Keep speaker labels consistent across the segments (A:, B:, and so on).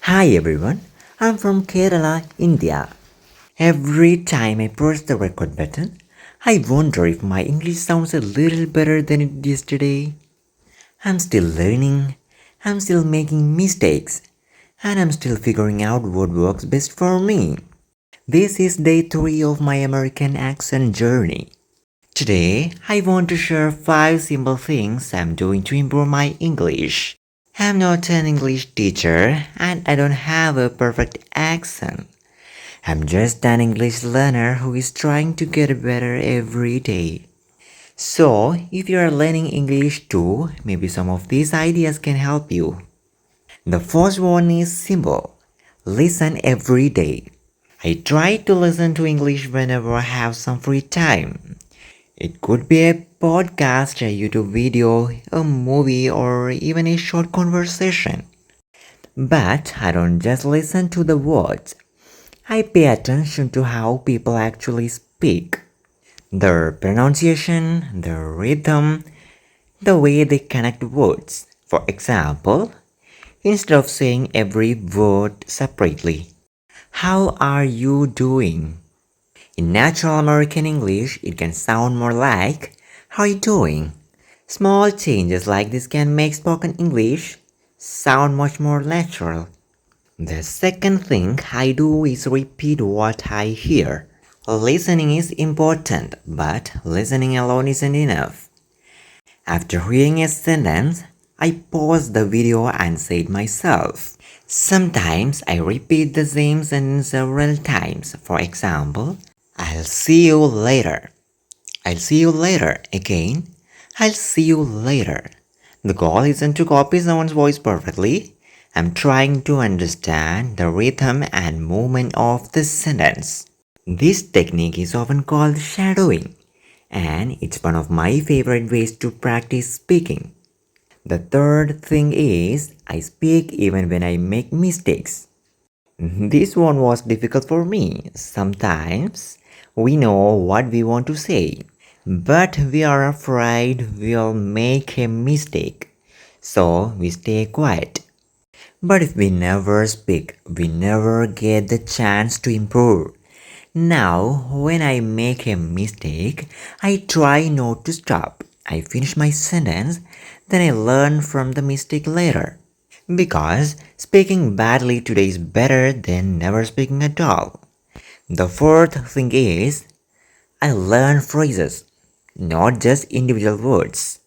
A: Hi everyone, I'm from Kerala, India. Every time I press the record button, I wonder if my English sounds a little better than it did yesterday. I'm still learning, I'm still making mistakes, and I'm still figuring out what works best for me. This is day 3 of my American accent journey. Today, I want to share 5 simple things I'm doing to improve my English. I'm not an English teacher and I don't have a perfect accent. I'm just an English learner who is trying to get better every day. So, if you are learning English too, maybe some of these ideas can help you. The first one is simple. Listen every day. I try to listen to English whenever I have some free time. It could be a podcast, a YouTube video, a movie, or even a short conversation. But I don't just listen to the words. I pay attention to how people actually speak. Their pronunciation, their rhythm, the way they connect words. For example, instead of saying every word separately, how are you doing? In natural American English, it can sound more like, how are you doing? Small changes like this can make spoken English sound much more natural. The second thing I do is repeat what I hear. Listening is important, but listening alone isn't enough. After hearing a sentence, I pause the video and say it myself. Sometimes I repeat the same sentence several times. For example, I'll see you later. I'll see you later again. I'll see you later. The goal isn't to copy someone's voice perfectly. I'm trying to understand the rhythm and movement of the sentence. This technique is often called shadowing, and it's one of my favorite ways to practice speaking. The third thing is I speak even when I make mistakes. This one was difficult for me. Sometimes we know what we want to say, but we are afraid we'll make a mistake, so we stay quiet. But if we never speak, we never get the chance to improve. Now, when I make a mistake, I try not to stop. I finish my sentence, then I learn from the mistake later. Because speaking badly today is better than never speaking at all. The fourth thing is, I learn phrases, not just individual words.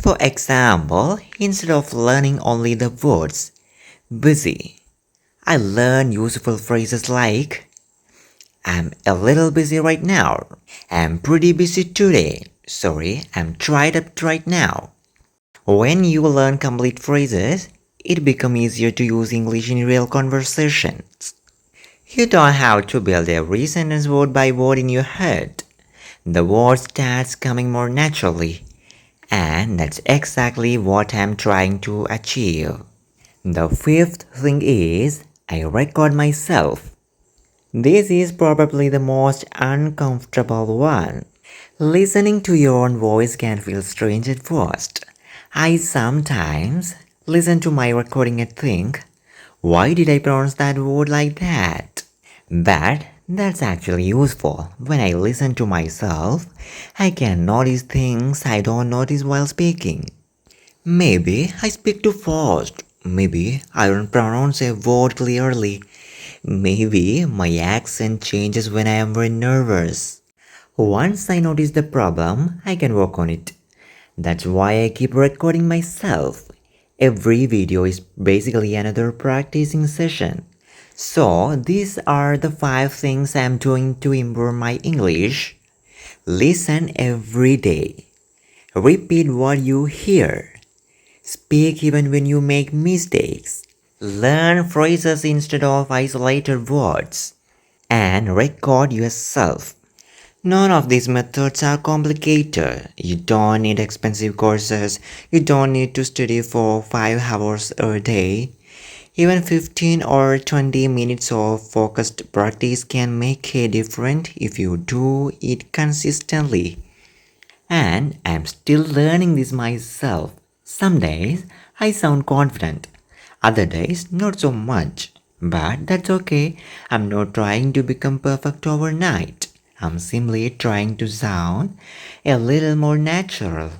A: For example, instead of learning only the words, busy, I learn useful phrases like, I'm a little busy right now. I'm pretty busy today. Sorry, I'm tied up right now. When you learn complete phrases, it becomes easier to use English in real conversations. You don't have to build every sentence word by word in your head. The word starts coming more naturally. And that's exactly what I'm trying to achieve. The fifth thing is, I record myself. This is probably the most uncomfortable one. Listening to your own voice can feel strange at first. I sometimes listen to my recording and think, why did I pronounce that word like that? But that's actually useful. When I listen to myself, I can notice things I don't notice while speaking. Maybe I speak too fast. Maybe I don't pronounce a word clearly. Maybe my accent changes when I am very nervous. Once I notice the problem, I can work on it. That's why I keep recording myself. Every video is basically another practicing session. So, these are the 5 things I'm doing to improve my English. Listen every day. Repeat what you hear. Speak even when you make mistakes. Learn phrases instead of isolated words. And record yourself. None of these methods are complicated. You don't need expensive courses. You don't need to study for 5 hours a day. Even 15 or 20 minutes of focused practice can make a difference if you do it consistently. And I'm still learning this myself. Some days I sound confident, other days not so much. But that's okay. I'm not trying to become perfect overnight. I'm simply trying to sound a little more natural,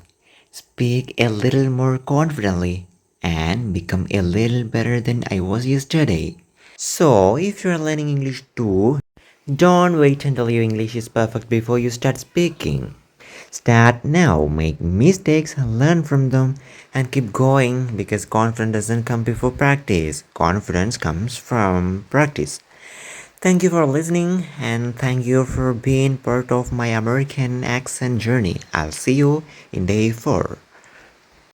A: speak a little more confidently, and become a little better than I was yesterday. So, if you're learning English too, don't wait until your English is perfect before you start speaking. Start now, make mistakes, learn from them, and keep going because confidence doesn't come before practice. Confidence comes from practice. Thank you for listening and thank you for being part of my American accent journey. I'll see you in day 4.